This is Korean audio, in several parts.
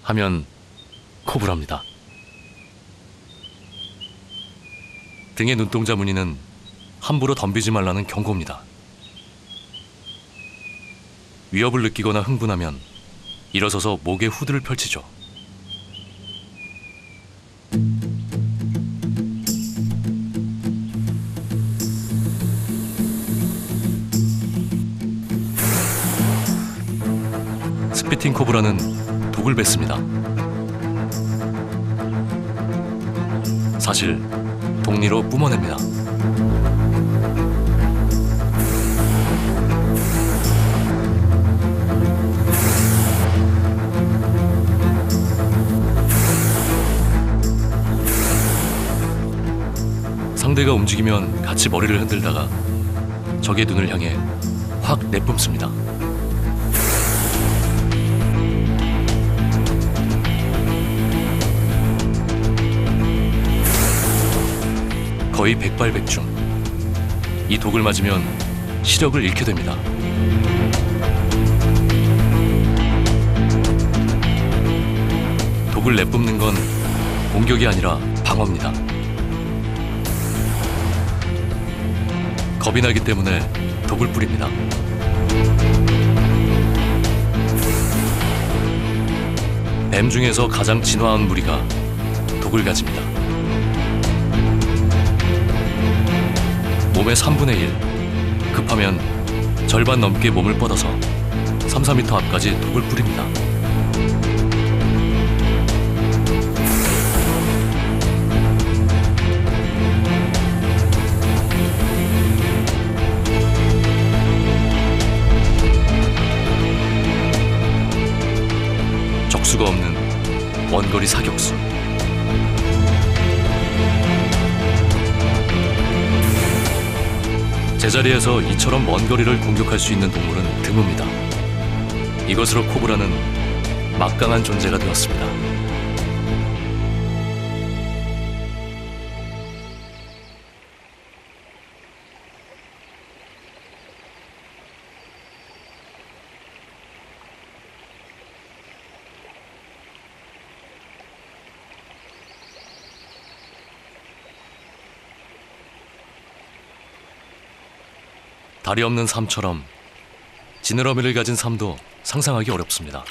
하면 코브라입니다. 등의 눈동자 무늬는 함부로 덤비지 말라는 경고입니다. 위협을 느끼거나 흥분하면 일어서서 목에 후드를 펼치죠. 스피팅 코브라는 독을 뱉습니다. 사실 독리로 뿜어냅니다. 상대가 움직이면 같이 머리를 흔들다가 적의 눈을 향해 확 내뿜습니다. 거의 백발백중. 이 독을 맞으면 시력을 잃게 됩니다. 독을 내뿜는 건 공격이 아니라 방어입니다. 겁이 나기 때문에 독을 뿌립니다. 뱀 중에서 가장 진화한 무리가 독을 가집니다. 몸의 3분의 1, 급하면 절반 넘게 몸을 뻗어서 3-4m 앞까지 독을 뿌립니다. 적수가 없는 원거리 사격수. 제자리에서 이처럼 먼 거리를 공격할 수 있는 동물은 드뭅니다. 이것으로 코브라는 막강한 존재가 되었습니다. 다리 없는 삶처럼 지느러미를 가진 삶도 상상하기 어렵습니다.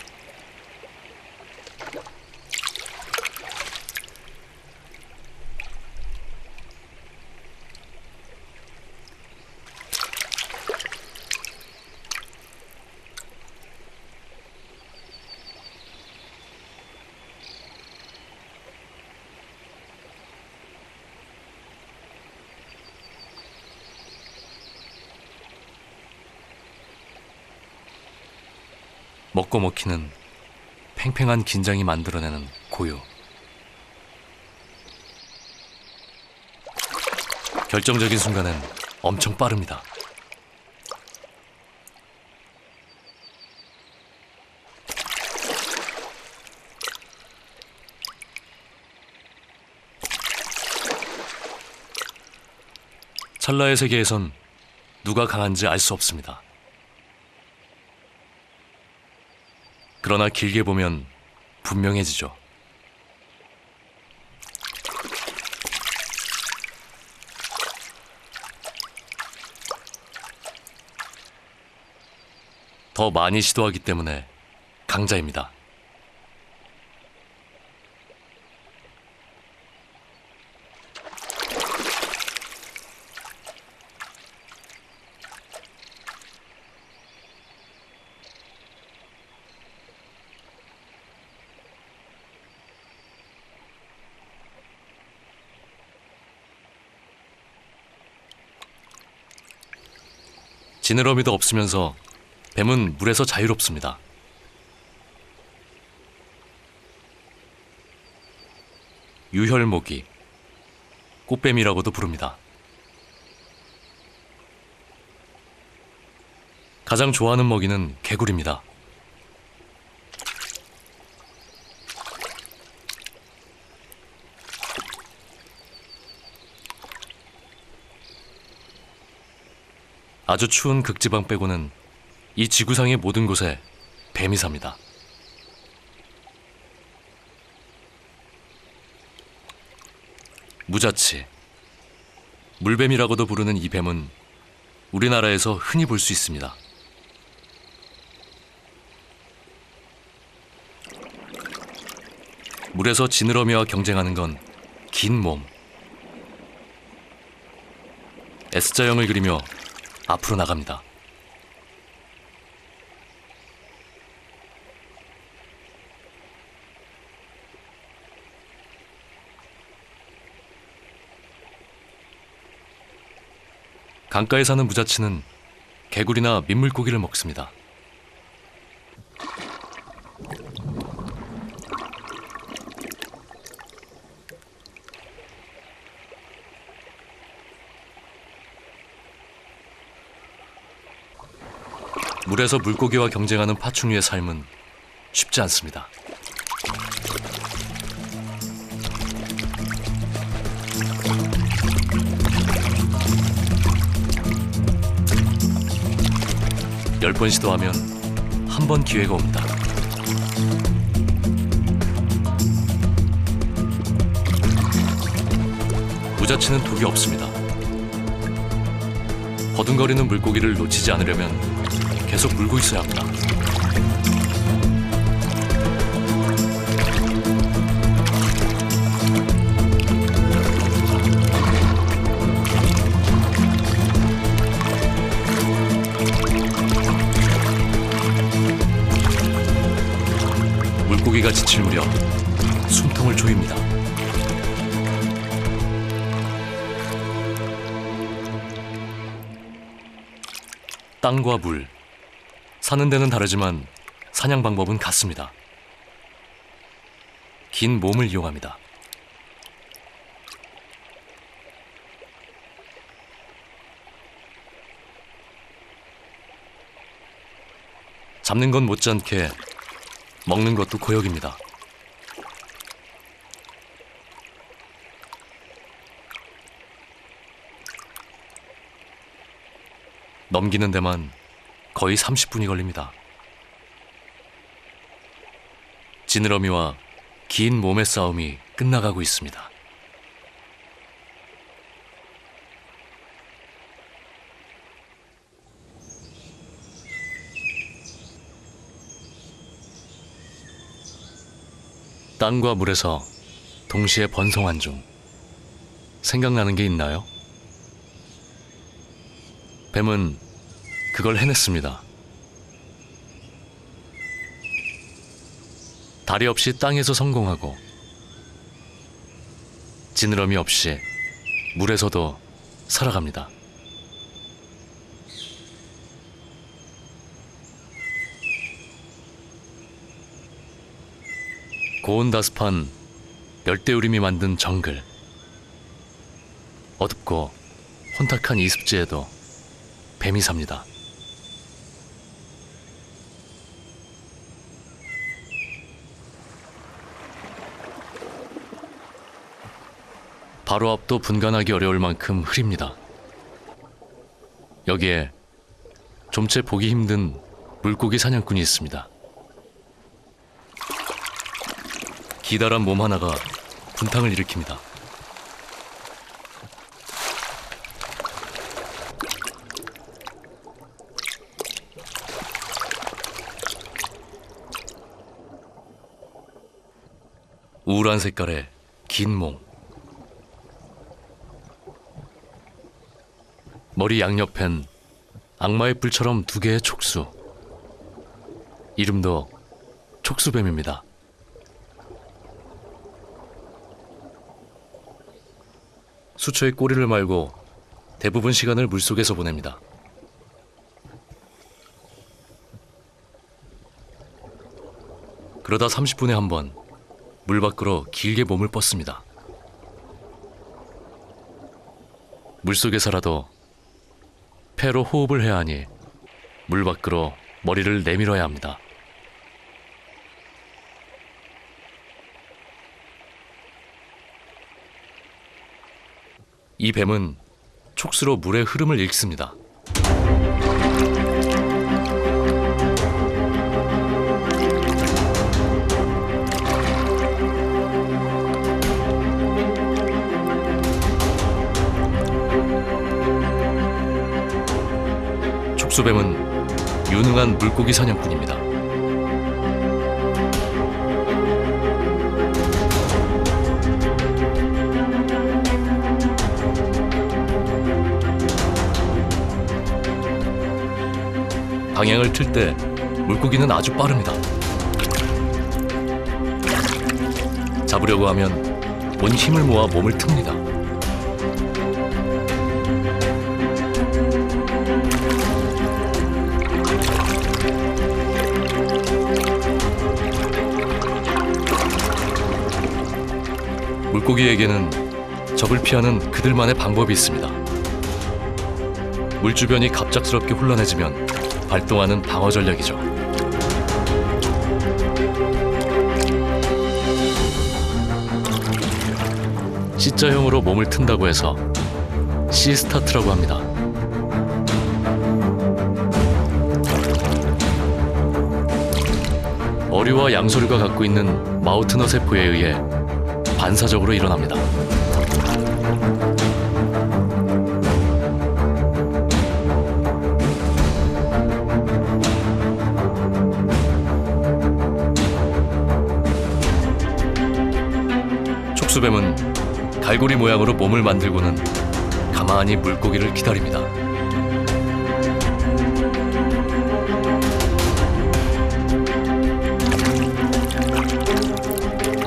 먹고 먹히는 팽팽한 긴장이 만들어내는 고요. 결정적인 순간엔 엄청 빠릅니다. 찰나의 세계에선 누가 강한지 알 수 없습니다. 그러나 길게 보면 분명해지죠. 더 많이 시도하기 때문에 강자입니다. 지느러미도 없으면서 뱀은 물에서 자유롭습니다. 유혈모기, 꽃뱀이라고도 부릅니다. 가장 좋아하는 먹이는 개구리입니다. 아주 추운 극지방 빼고는 이 지구상의 모든 곳에 뱀이 삽니다. 무자치, 물뱀이라고도 부르는 이 뱀은 우리나라에서 흔히 볼 수 있습니다. 물에서 지느러미와 경쟁하는 건 긴 몸. S자형을 그리며 앞으로 나갑니다. 강가에 사는 무자치는 개구리나 민물고기를 먹습니다. 물에서 물고기와 경쟁하는 파충류의 삶은 쉽지 않습니다. 열 번 시도하면 한 번 기회가 옵니다. 무자치는 독이 없습니다. 버둥거리는 물고기를 놓치지 않으려면 계속 물고 있어야 합니다. 물고기가 지칠 무렵 숨통을 조입니다. 땅과 물, 사는 데는 다르지만 사냥 방법은 같습니다. 긴 몸을 이용합니다. 잡는 건 못지않게 먹는 것도 고역입니다. 넘기는 데만 거의 30분이 걸립니다. 지느러미와 긴 몸의 싸움이 끝나가고 있습니다. 땅과 물에서 동시에 번성한 중 생각나는 게 있나요? 뱀은 그걸 해냈습니다. 다리 없이 땅에서 성공하고 지느러미 없이 물에서도 살아갑니다. 고온다습한 열대우림이 만든 정글, 어둡고 혼탁한 이습지에도 뱀이 삽니다. 바로 앞도 분간하기 어려울 만큼 흐립니다. 여기에 좀채 보기 힘든 물고기 사냥꾼이 있습니다. 기다란 몸 하나가 분탕을 일으킵니다. 우울한 색깔의 긴 몸, 머리 양옆엔 악마의 뿔처럼 두 개의 촉수, 이름도 촉수뱀입니다. 수초의 꼬리를 말고 대부분 시간을 물속에서 보냅니다. 그러다 30분에 한 번 물 밖으로 길게 몸을 뻗습니다. 물속에서라도 폐로 호흡을 해야 하니 물 밖으로 머리를 내밀어야 합니다. 이 뱀은 촉수로 물의 흐름을 읽습니다. 촉수뱀은 유능한 물고기 사냥꾼입니다. 방향을 틀 때 물고기는 아주 빠릅니다. 잡으려고 하면 온 힘을 모아 몸을 틉니다. 물고기에게는 적을 피하는 그들만의 방법이 있습니다. 물 주변이 갑작스럽게 혼란해지면 발동하는 방어 전략이죠. C자형으로 몸을 튼다고 해서 C-스타트라고 합니다. 어류와 양서류가 갖고 있는 마우트너 세포에 의해 반사적으로 일어납니다. 촉수뱀은 갈고리 모양으로 몸을 만들고는 가만히 물고기를 기다립니다.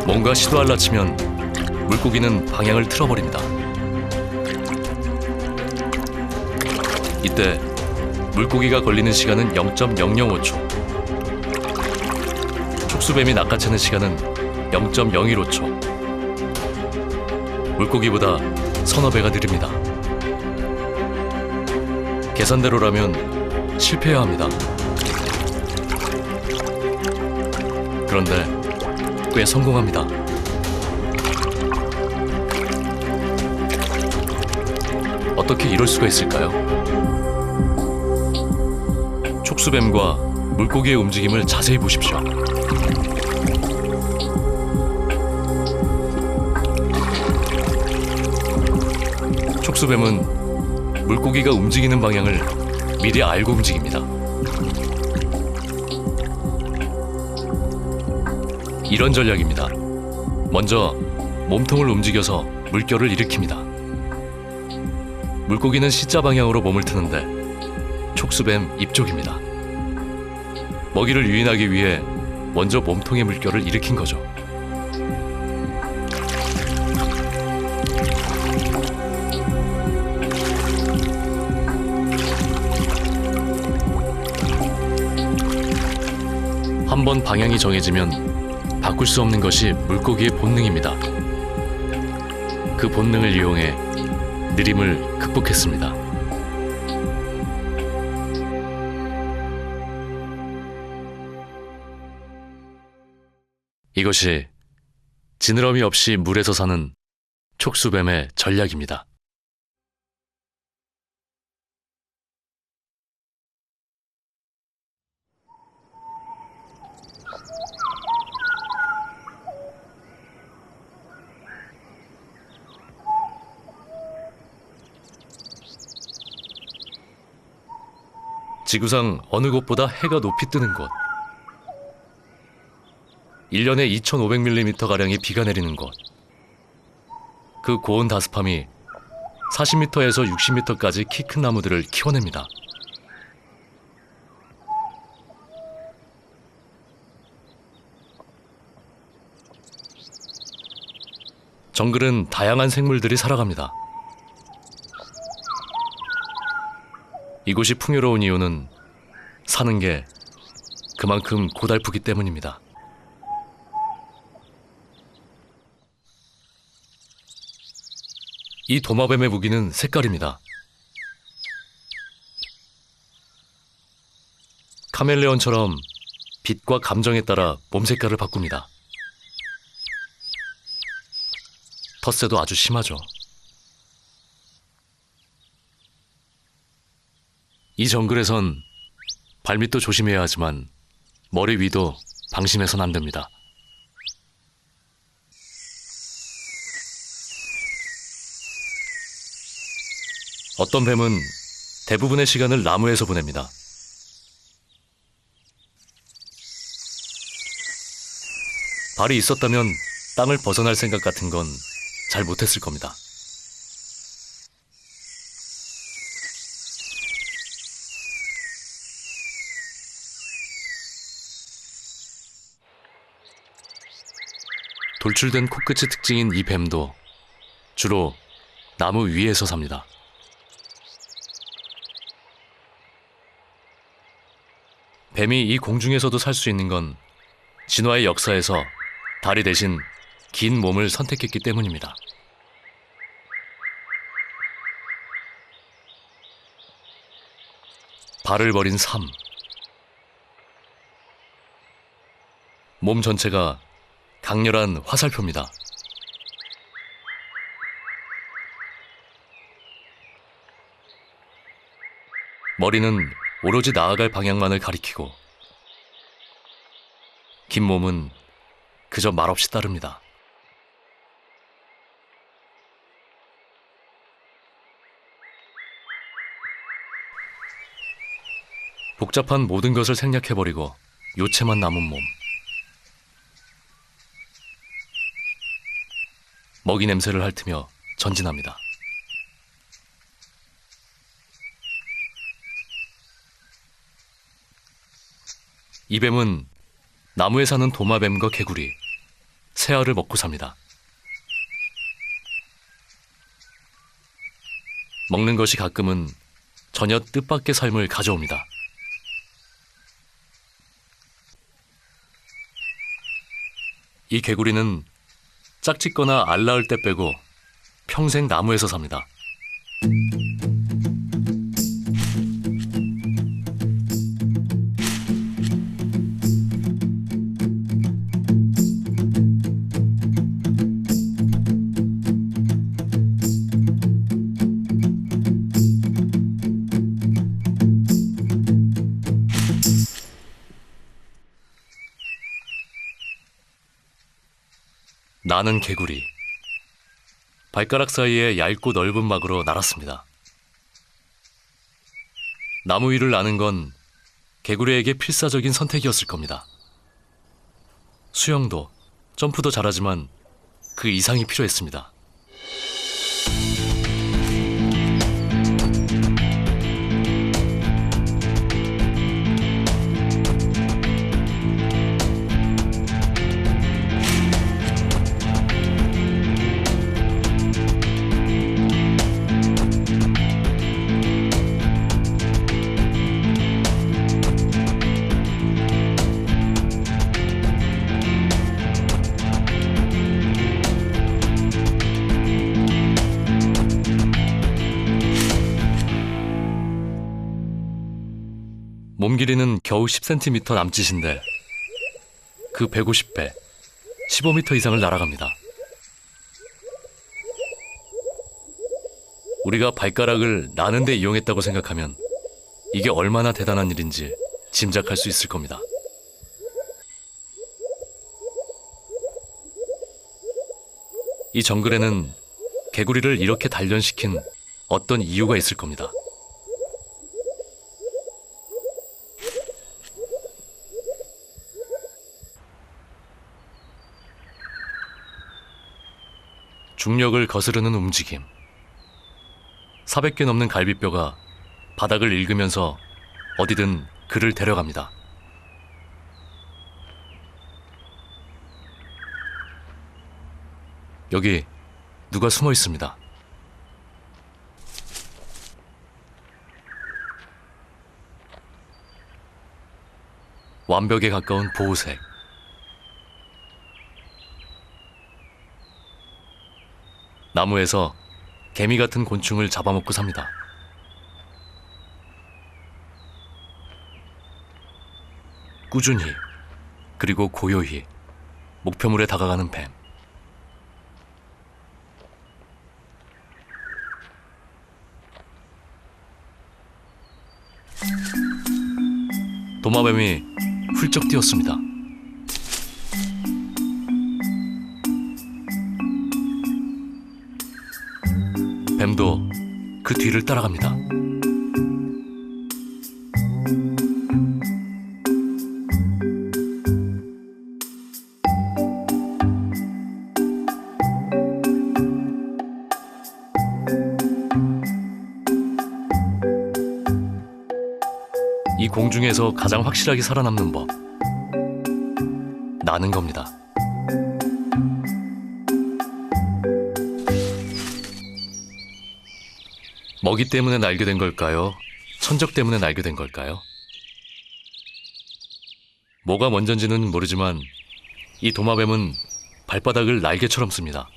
뭔가 시도할라 치면 물고기는 방향을 틀어버립니다. 이때 물고기가 걸리는 시간은 0.005초, 촉수뱀이 낚아채는 시간은 0.015초. 물고기보다 서너 배가 느립니다. 계산대로라면 실패해야 합니다. 그런데 꽤 성공합니다. 어떻게 이럴 수가 있을까요? 촉수뱀과 물고기의 움직임을 자세히 보십시오. 촉수뱀은 물고기가 움직이는 방향을 미리 알고 움직입니다. 이런 전략입니다. 먼저 몸통을 움직여서 물결을 일으킵니다. 물고기는 C자 방향으로 몸을 트는데 촉수뱀 입쪽입니다. 먹이를 유인하기 위해 먼저 몸통의 물결을 일으킨 거죠. 한번 방향이 정해지면 바꿀 수 없는 것이 물고기의 본능입니다. 그 본능을 이용해 느림을 극복했습니다. 이것이 지느러미 없이 물에서 사는 촉수뱀의 전략입니다. 지구상 어느 곳보다 해가 높이 뜨는 곳, 1년에 2,500mm가량의 비가 내리는 곳, 그 고온 다스팜이 40m에서 60m까지 키 큰 나무들을 키워냅니다. 정글은 다양한 생물들이 살아갑니다. 이곳이 풍요로운 이유는 사는 게 그만큼 고달프기 때문입니다. 이 도마뱀의 무기는 색깔입니다. 카멜레온처럼 빛과 감정에 따라 몸 색깔을 바꿉니다. 텃세도 아주 심하죠. 이 정글에선 발밑도 조심해야 하지만 머리 위도 방심해선 안 됩니다. 어떤 뱀은 대부분의 시간을 나무에서 보냅니다. 발이 있었다면 땅을 벗어날 생각 같은 건 잘 못했을 겁니다. 돌출된 코끝이 특징인 이 뱀도 주로 나무 위에서 삽니다. 뱀이 이 공중에서도 살 수 있는 건 진화의 역사에서 다리 대신 긴 몸을 선택했기 때문입니다. 발을 버린 삶. 몸 전체가 강렬한 화살표입니다. 머리는 오로지 나아갈 방향만을 가리키고 긴 몸은 그저 말없이 따릅니다. 복잡한 모든 것을 생략해버리고 요체만 남은 몸. 먹이 냄새를 핥으며 전진합니다. 이 뱀은 나무에 사는 도마뱀과 개구리, 새알을 먹고 삽니다. 먹는 것이 가끔은 전혀 뜻밖의 삶을 가져옵니다. 이 개구리는 짝짓거나 알 낳을 때 빼고 평생 나무에서 삽니다. 나는 개구리. 발가락 사이에 얇고 넓은 막으로 날았습니다. 나무 위를 나는 건 개구리에게 필사적인 선택이었을 겁니다. 수영도, 점프도 잘하지만 그 이상이 필요했습니다. 몸 길이는 겨우 10cm 남짓인데 그 150배, 15m 이상을 날아갑니다. 우리가 발가락을 나는 데 이용했다고 생각하면 이게 얼마나 대단한 일인지 짐작할 수 있을 겁니다. 이 정글에는 개구리를 이렇게 단련시킨 어떤 이유가 있을 겁니다. 중력을 거스르는 움직임. 400개 넘는 갈비뼈가 바닥을 읽으면서 어디든 그를 데려갑니다. 여기 누가 숨어 있습니다. 완벽에 가까운 보호색. 나무에서 개미 같은 곤충을 잡아먹고 삽니다. 꾸준히, 그리고 고요히 목표물에 다가가는 뱀. 도마뱀이 훌쩍 뛰었습니다. 뱀도 그 뒤를 따라갑니다. 공중에서 가장 확실하게 살아남는 법. 나는 겁니다. 먹이 때문에 날게 된 걸까요? 천적 때문에 날게 된 걸까요? 뭐가 먼저인지는 모르지만 이 도마뱀은 발바닥을 날개처럼 씁니다.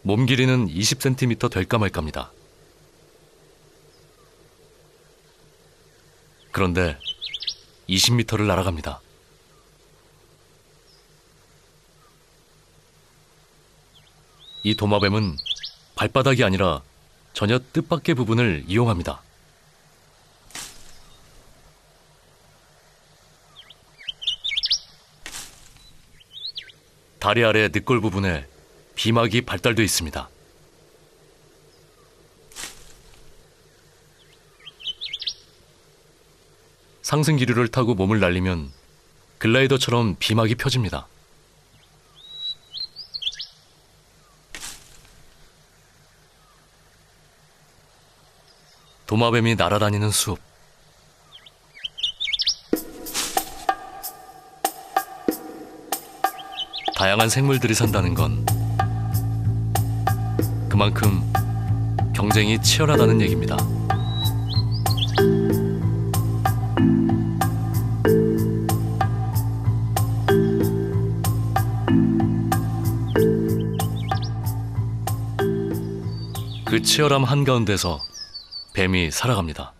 몸 길이는 20cm 될까 말까입니다. 그런데 20m를 날아갑니다. 이 도마뱀은 발바닥이 아니라 전혀 뜻밖의 부분을 이용합니다. 다리 아래 늑골 부분에 비막이 발달되어 있습니다. 상승 기류를 타고 몸을 날리면 글라이더처럼 비막이 펴집니다. 도마뱀이 날아다니는 숲. 다양한 생물들이 산다는 건 그만큼 경쟁이 치열하다는 얘기입니다. 그 치열함 한가운데서 뱀이 살아갑니다.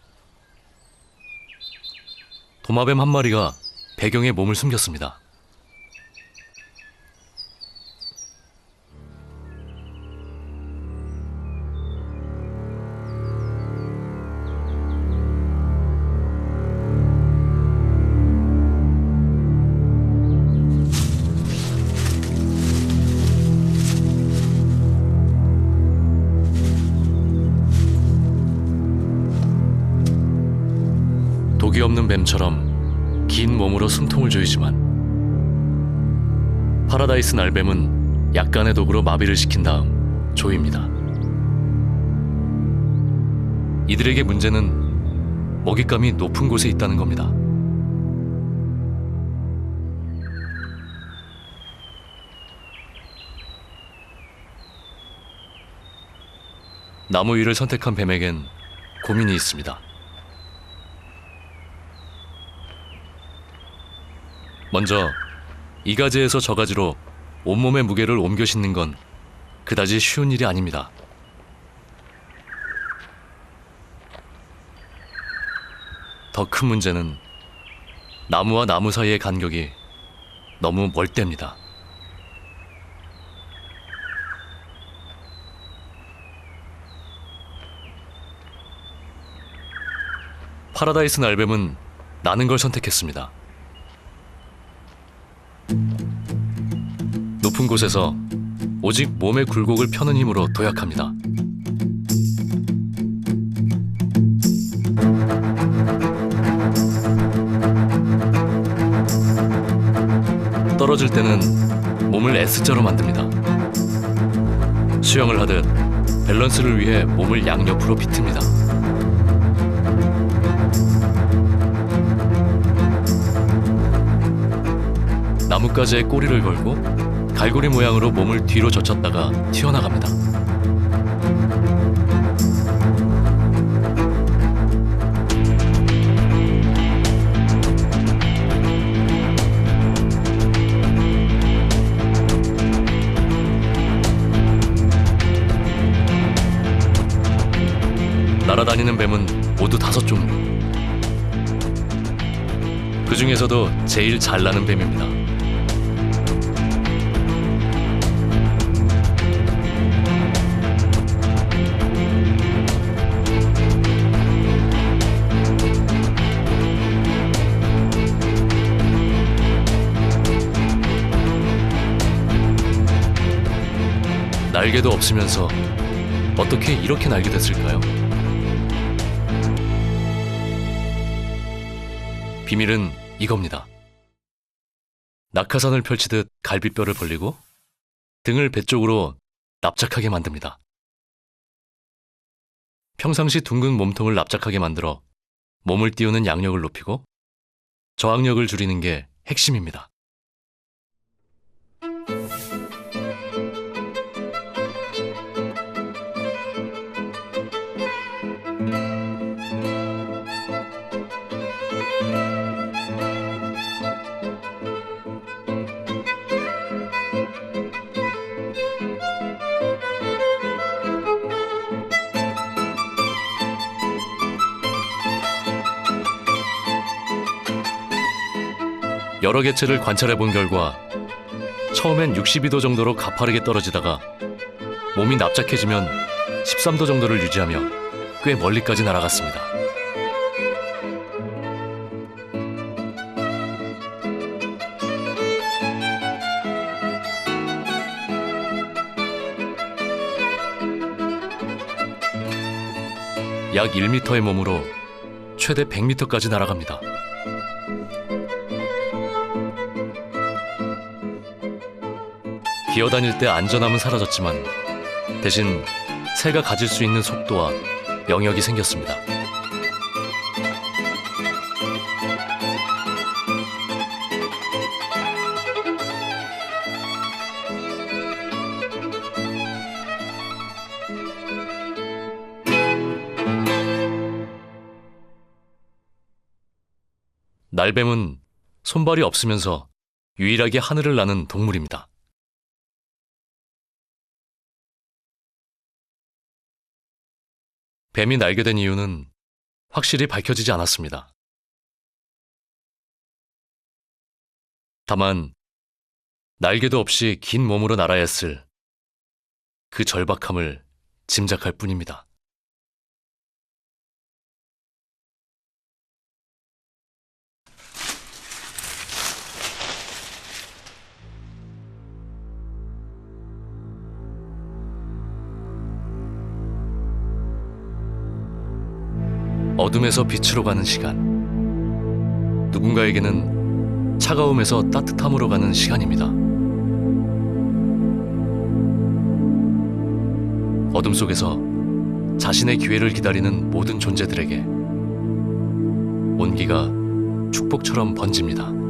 도마뱀 한 마리가 배경에 몸을 숨겼습니다. 독이 없는 뱀처럼 긴 몸으로 숨통을 조이지만 파라다이스 날뱀은 약간의 독으로 마비를 시킨 다음 조입니다. 이들에게 문제는 먹잇감이 높은 곳에 있다는 겁니다. 나무 위를 선택한 뱀에겐 고민이 있습니다. 먼저 이 가지에서 저 가지로 온몸의 무게를 옮겨 싣는 건 그다지 쉬운 일이 아닙니다. 더 큰 문제는 나무와 나무 사이의 간격이 너무 멀댑니다. 파라다이스 날뱀은 나는 걸 선택했습니다. 높은 곳에서 오직 몸의 굴곡을 펴는 힘으로 도약합니다. 떨어질 때는 몸을 S자로 만듭니다. 수영을 하듯 밸런스를 위해 몸을 양옆으로 비틉니다. 나뭇가지에 꼬리를 걸고 갈고리 모양으로 몸을 뒤로 젖혔다가 튀어나갑니다. 날아다니는 뱀은 모두 5종류. 그 중에서도 제일 잘 나는 뱀입니다. 날개도 없으면서 어떻게 이렇게 날게 됐을까요? 비밀은 이겁니다. 낙하산을 펼치듯 갈비뼈를 벌리고 등을 배 쪽으로 납작하게 만듭니다. 평상시 둥근 몸통을 납작하게 만들어 몸을 띄우는 양력을 높이고 저항력을 줄이는 게 핵심입니다. 여러 개체를 관찰해 본 결과 처음엔 62도 정도로 가파르게 떨어지다가 몸이 납작해지면 13도 정도를 유지하며 꽤 멀리까지 날아갔습니다. 약 1m의 몸으로 최대 100m까지 날아갑니다. 기어다닐 때 안전함은 사라졌지만 대신 새가 가질 수 있는 속도와 영역이 생겼습니다. 날뱀은 손발이 없으면서 유일하게 하늘을 나는 동물입니다. 뱀이 날게 된 이유는 확실히 밝혀지지 않았습니다. 다만 날개도 없이 긴 몸으로 날아야 했을 그 절박함을 짐작할 뿐입니다. 어둠에서 빛으로 가는 시간. 누군가에게는 차가움에서 따뜻함으로 가는 시간입니다. 어둠 속에서 자신의 기회를 기다리는 모든 존재들에게 온기가 축복처럼 번집니다.